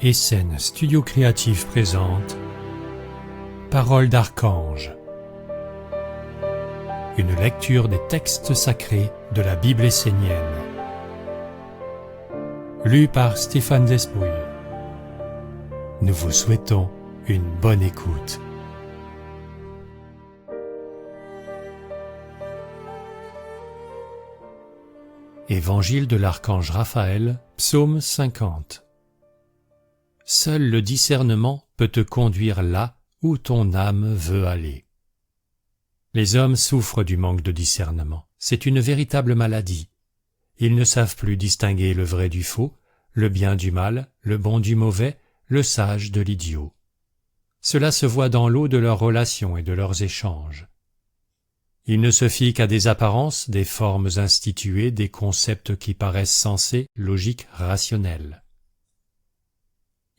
Essen Studio Créatif présente Paroles d'Archange. Une lecture des textes sacrés de la Bible essénienne. Lu par Stéphane Despouille. Nous vous souhaitons une bonne écoute. Évangile de l'Archange Raphaël, Psaume 50. Seul le discernement peut te conduire là où ton âme veut aller. Les hommes souffrent du manque de discernement. C'est une véritable maladie. Ils ne savent plus distinguer le vrai du faux, le bien du mal, le bon du mauvais, le sage de l'idiot. Cela se voit dans l'eau de leurs relations et de leurs échanges. Ils ne se fient qu'à des apparences, des formes instituées, des concepts qui paraissent sensés, logiques, rationnels.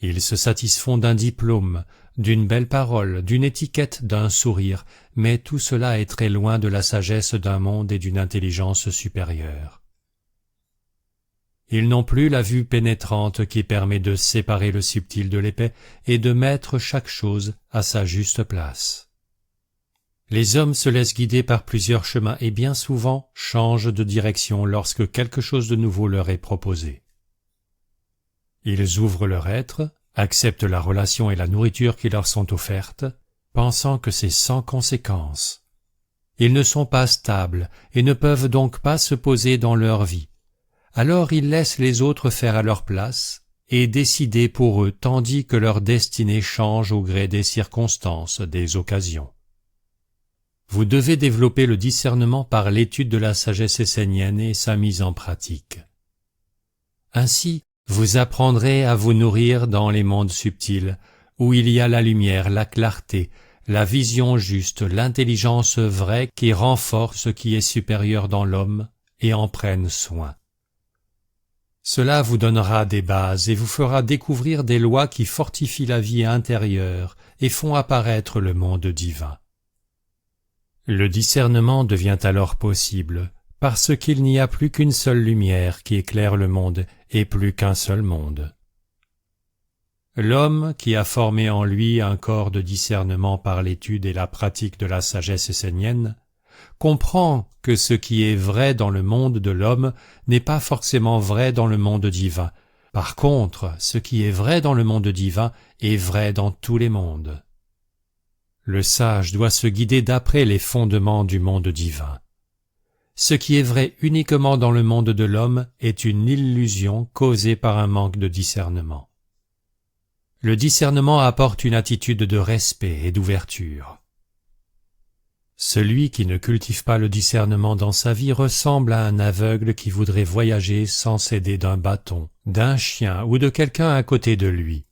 Ils se satisfont d'un diplôme, d'une belle parole, d'une étiquette, d'un sourire, mais tout cela est très loin de la sagesse d'un monde et d'une intelligence supérieure. Ils n'ont plus la vue pénétrante qui permet de séparer le subtil de l'épais et de mettre chaque chose à sa juste place. Les hommes se laissent guider par plusieurs chemins et bien souvent changent de direction lorsque quelque chose de nouveau leur est proposé. Ils ouvrent leur être, acceptent la relation et la nourriture qui leur sont offertes, pensant que c'est sans conséquence. Ils ne sont pas stables et ne peuvent donc pas se poser dans leur vie. Alors ils laissent les autres faire à leur place et décider pour eux tandis que leur destinée change au gré des circonstances, des occasions. Vous devez développer le discernement par l'étude de la sagesse essénienne et sa mise en pratique. Ainsi, vous apprendrez à vous nourrir dans les mondes subtils, où il y a la lumière, la clarté, la vision juste, l'intelligence vraie qui renforce ce qui est supérieur dans l'homme et en prenne soin. Cela vous donnera des bases et vous fera découvrir des lois qui fortifient la vie intérieure et font apparaître le monde divin. Le discernement devient alors possible, parce qu'il n'y a plus qu'une seule lumière qui éclaire le monde et plus qu'un seul monde. L'homme qui a formé en lui un corps de discernement par l'étude et la pratique de la sagesse essénienne comprend que ce qui est vrai dans le monde de l'homme n'est pas forcément vrai dans le monde divin. Par contre, ce qui est vrai dans le monde divin est vrai dans tous les mondes. Le sage doit se guider d'après les fondements du monde divin. Ce qui est vrai uniquement dans le monde de l'homme est une illusion causée par un manque de discernement. Le discernement apporte une attitude de respect et d'ouverture. Celui qui ne cultive pas le discernement dans sa vie ressemble à un aveugle qui voudrait voyager sans s'aider d'un bâton, d'un chien ou de quelqu'un à côté de lui.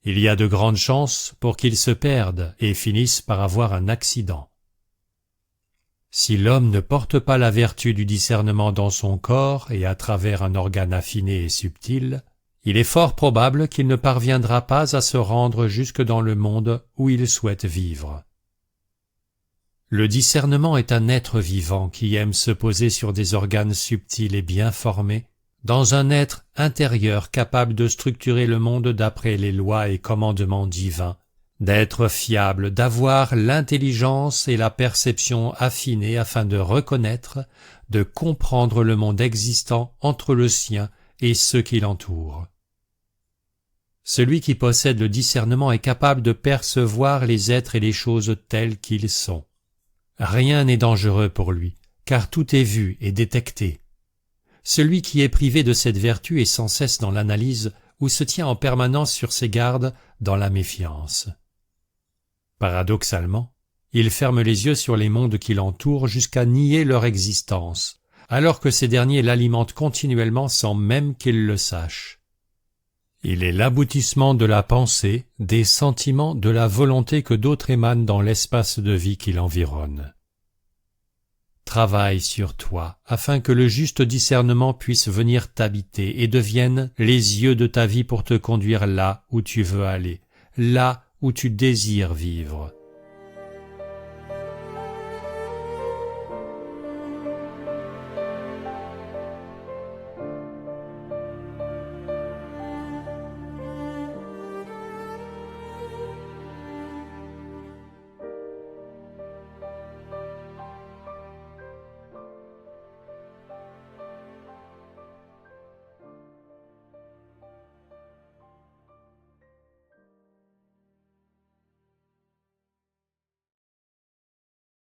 Il y a de grandes chances pour qu'il se perde et finisse par avoir un accident. Si l'homme ne porte pas la vertu du discernement dans son corps et à travers un organe affiné et subtil, il est fort probable qu'il ne parviendra pas à se rendre jusque dans le monde où il souhaite vivre. Le discernement est un être vivant qui aime se poser sur des organes subtils et bien formés, dans un être intérieur capable de structurer le monde d'après les lois et commandements divins, d'être fiable, d'avoir l'intelligence et la perception affinées afin de reconnaître, de comprendre le monde existant entre le sien et ceux qui l'entourent. Celui qui possède le discernement est capable de percevoir les êtres et les choses tels qu'ils sont. Rien n'est dangereux pour lui, car tout est vu et détecté. Celui qui est privé de cette vertu est sans cesse dans l'analyse ou se tient en permanence sur ses gardes dans la méfiance. Paradoxalement, il ferme les yeux sur les mondes qui l'entourent jusqu'à nier leur existence, alors que ces derniers l'alimentent continuellement sans même qu'il le sache. Il est l'aboutissement de la pensée, des sentiments, de la volonté que d'autres émanent dans l'espace de vie qui l'environne. Travaille sur toi, afin que le juste discernement puisse venir t'habiter et devienne les yeux de ta vie pour te conduire là où tu veux aller, là où tu désires vivre.